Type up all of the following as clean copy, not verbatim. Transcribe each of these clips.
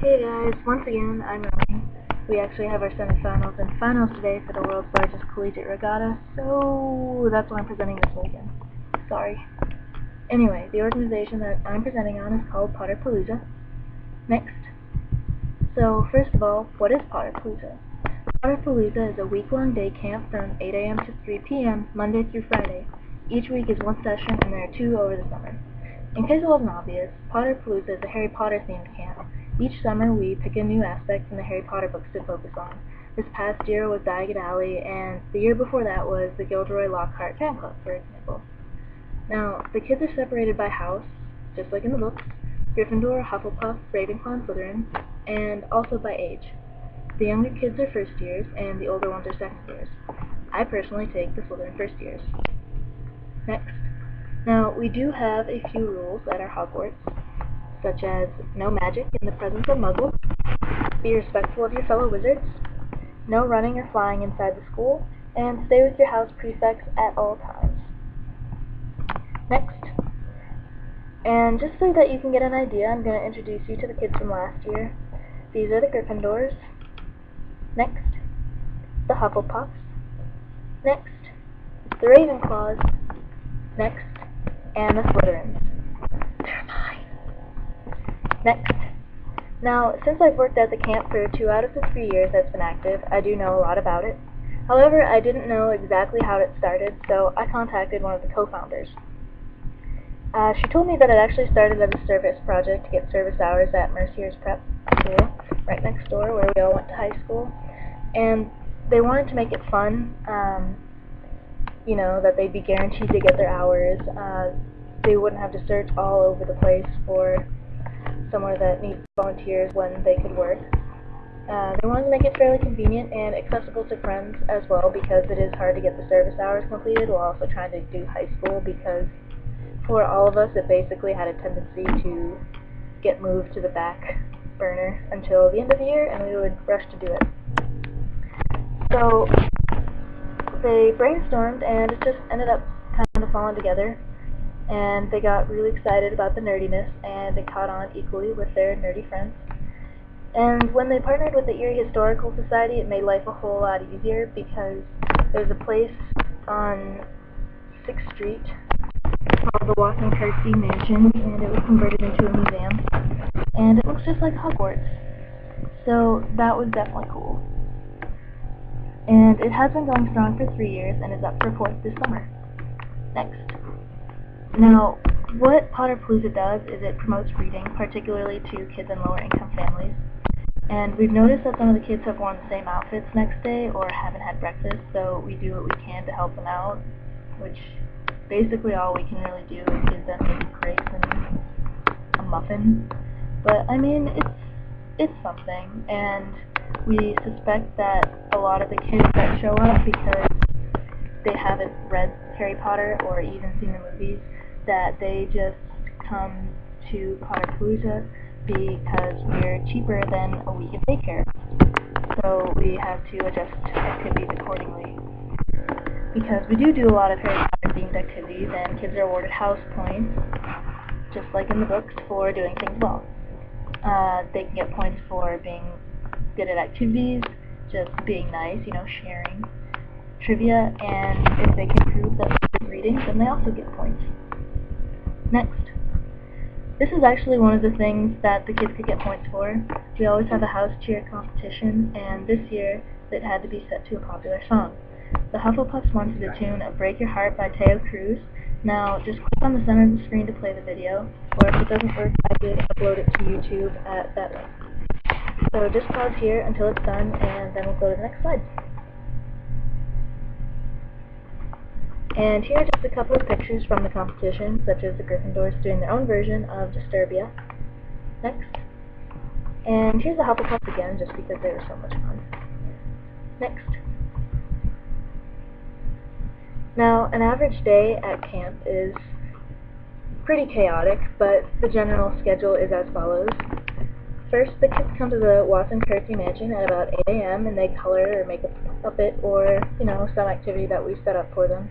Hey guys, once again, I'm Ryan. We actually have our semifinals and finals today for the world's largest collegiate regatta, so that's why I'm presenting this way again. Sorry. Anyway, the organization that I'm presenting on is called Potterpalooza. Next. So, first of all, what is Potterpalooza? Potterpalooza is a week-long day camp from 8 a.m. to 3 p.m., Monday through Friday. Each week is one session, and there are 2 over the summer. In case it wasn't obvious, Potterpalooza is a Harry Potter-themed camp. Each summer, we pick a new aspect from the Harry Potter books to focus on. This past year was Diagon Alley, and the year before that was the Gilderoy Lockhart fan club, for example. Now, the kids are separated by house, just like in the books, Gryffindor, Hufflepuff, Ravenclaw, and Slytherin, and also by age. The younger kids are first years, and the older ones are second years. I personally take the Slytherin first years. Next. Now, we do have a few rules at our Hogwarts, such as no magic in the presence of muggles, be respectful of your fellow wizards, no running or flying inside the school, and stay with your house prefects at all times. Next. And just so that you can get an idea, I'm going to introduce you to the kids from last year. These are the Gryffindors. Next. The Hufflepuffs. Next. The Ravenclaws. Next. And the Slytherins. They're mine. Next. Now, since I've worked at the camp for 2 out of the 3 years that's been active, I do know a lot about it. However, I didn't know exactly how it started, so I contacted one of the co-founders. She told me that it actually started as a service project to get service hours at Mercier's Prep School, right next door where we all went to high school. And they wanted to make it fun, that they'd be guaranteed to get their hours. They wouldn't have to search all over the place for somewhere that needs volunteers when they could work. They wanted to make it fairly convenient and accessible to friends as well, because it is hard to get the service hours completed while also trying to do high school, because for all of us it basically had a tendency to get moved to the back burner until the end of the year, and we would rush to do it. So they brainstormed, and it just ended up kind of falling together, and they got really excited about the nerdiness, and it caught on equally with their nerdy friends. And when they partnered with the Erie Historical Society, it made life a whole lot easier, because there's a place on 6th Street called the Watson Kirksey Mansion, and it was converted into a museum, and it looks just like Hogwarts. So that was definitely cool. And it has been going strong for 3 years and is up for 4th this summer. Next. Now, what Potterpalooza does is it promotes reading, particularly to kids in lower income families. And we've noticed that some of the kids have worn the same outfits next day or haven't had breakfast, so we do what we can to help them out, which basically all we can really do is give them maybe crepes and a muffin. But I mean, it's something, and we suspect that a lot of the kids that show up because they haven't read Harry Potter or even seen the movies, that they just come to Potterpalooza because we're cheaper than a week of daycare. So we have to adjust activities accordingly. Because we do a lot of Harry Potter themed activities, and kids are awarded house points, just like in the books, for doing things well. They can get points for being good at activities, just being nice, sharing, trivia, and if they can prove that they're good reading, then they also get points. Next. This is actually one of the things that the kids could get points for. We always have a house cheer competition, and this year it had to be set to a popular song. The Hufflepuffs wanted a tune of Break Your Heart by Teo Cruz. Now, just click on the center of the screen to play the video, or if it doesn't work, I did upload it to YouTube at that link. So just pause here until it's done, and then we'll go to the next slide. And here are just a couple of pictures from the competition, such as the Gryffindors doing their own version of Disturbia. Next. And here's the Hufflepuffs again, just because they were so much fun. Next. Now, an average day at camp is pretty chaotic, but the general schedule is as follows. First, the kids come to the Watson Kirksey Mansion at about 8 a.m. and they color or make a puppet or, some activity that we set up for them.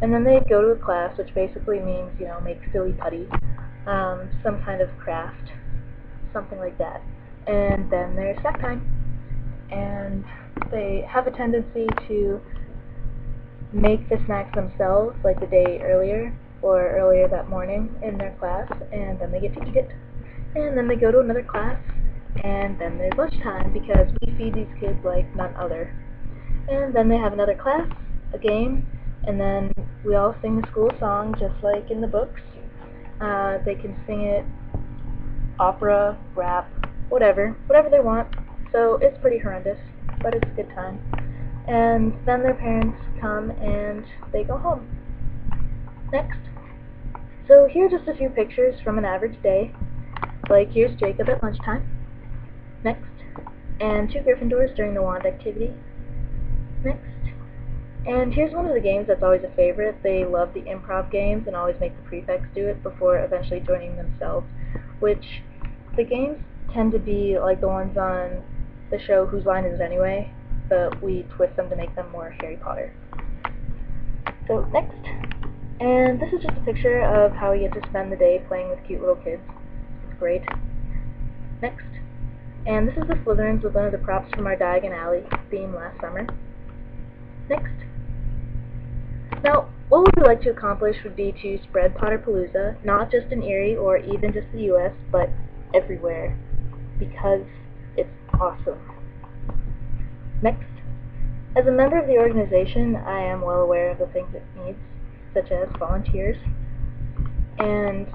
And then they go to a class, which basically means, make silly putty, some kind of craft, something like that. and then there's snack time. And they have a tendency to make the snacks themselves, like the day earlier or earlier that morning in their class, and then they get to eat it. And then they go to another class, and then there's lunchtime because we feed these kids like none other. And then they have another class, a game, and then we all sing the school song just like in the books. They can sing it opera, rap, whatever they want. So it's pretty horrendous, but it's a good time. And then their parents come and they go home. Next. So here are just a few pictures from an average day. Like here's Jacob at lunchtime. Next. And 2 Gryffindors during the wand activity. Next. And here's one of the games that's always a favorite. They love the improv games and always make the prefects do it before eventually joining themselves, which the games tend to be like the ones on the show Whose Line Is It Anyway, but we twist them to make them more Harry Potter. So next. And this is just a picture of how we get to spend the day playing with cute little kids. It's great. Next. And this is the Slytherins with one of the props from our Diagon Alley theme last summer. Next. Now, what we would like to accomplish would be to spread Potterpalooza, not just in Erie or even just the US, but everywhere, because it's awesome. Next. As a member of the organization, I am well aware of the things it needs, such as volunteers, and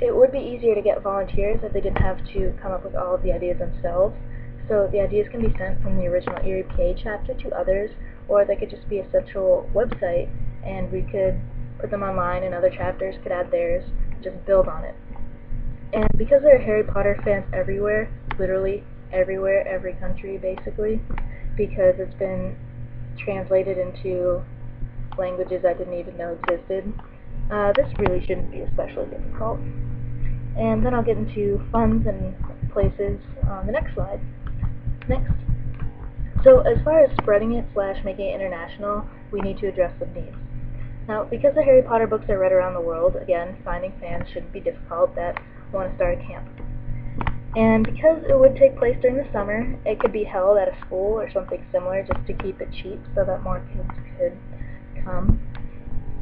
it would be easier to get volunteers if they didn't have to come up with all of the ideas themselves. So the ideas can be sent from the original Erie PA chapter to others, or they could just be a central website and we could put them online and other chapters could add theirs, just build on it. And because there are Harry Potter fans everywhere, literally everywhere, every country basically, because it's been translated into languages I didn't even know existed, this really shouldn't be especially difficult. And then I'll get into funds and places on the next slide. Next. So as far as spreading it / making it international, we need to address some needs. Now, because the Harry Potter books are read around the world, again, finding fans shouldn't be difficult that want to start a camp. And because it would take place during the summer, it could be held at a school or something similar just to keep it cheap so that more kids could come.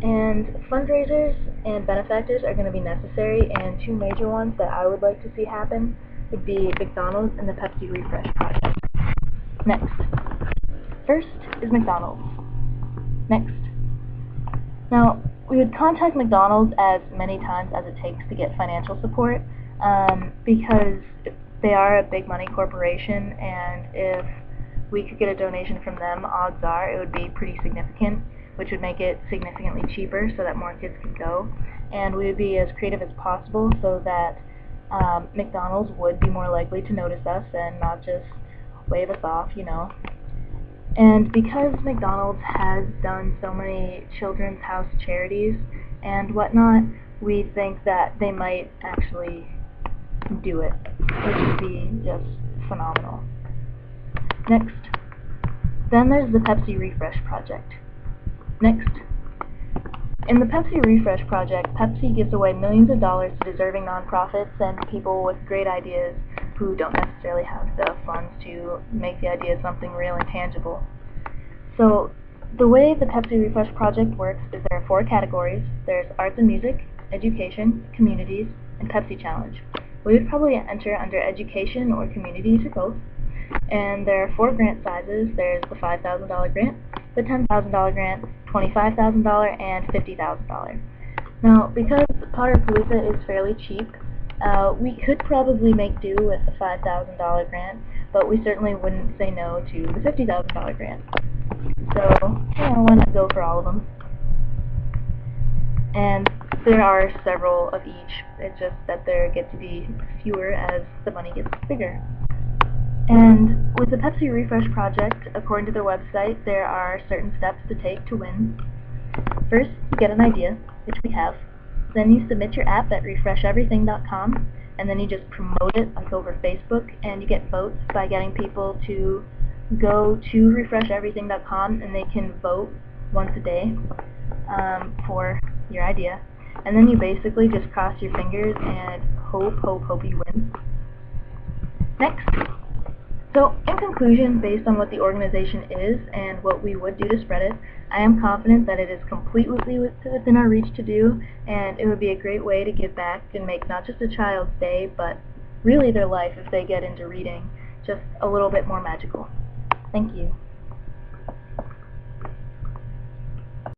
And fundraisers and benefactors are going to be necessary, and 2 major ones that I would like to see happen would be McDonald's and the Pepsi Refresh Project. Next. First is McDonald's. Next. Now, we would contact McDonald's as many times as it takes to get financial support, because they are a big money corporation, and if we could get a donation from them, odds are it would be pretty significant, which would make it significantly cheaper so that more kids could go. And we would be as creative as possible so that McDonald's would be more likely to notice us and not just wave us off, you know. And because McDonald's has done so many children's house charities and whatnot, we think that they might actually do it, which would be just phenomenal. Next. Then there's the Pepsi Refresh Project. Next. In the Pepsi Refresh Project, Pepsi gives away millions of dollars to deserving nonprofits and people with great ideas who don't necessarily have the funds to make the idea something real and tangible. So the way the Pepsi Refresh Project works is there are 4 categories. There's arts and music, education, communities, and Pepsi Challenge. We would probably enter under education or communities or both. And there are 4 grant sizes. There's the $5,000 grant, the $10,000 grant, $25,000, and $50,000. Now, because Potterpalooza is fairly cheap, we could probably make do with the $5,000 grant, but we certainly wouldn't say no to the $50,000 grant. So, why not go for all of them? And there are several of each. It's just that there get to be fewer as the money gets bigger. And with the Pepsi Refresh Project, according to their website, there are certain steps to take to win. First, you get an idea, which we have. Then you submit your app at refresheverything.com, and then you just promote it like over Facebook, and you get votes by getting people to go to refresheverything.com, and they can vote once a day for your idea. And then you basically just cross your fingers and hope you win. Next. So, in conclusion, based on what the organization is and what we would do to spread it, I am confident that it is completely within our reach to do, and it would be a great way to give back and make not just a child's day, but really their life if they get into reading just a little bit more magical. Thank you.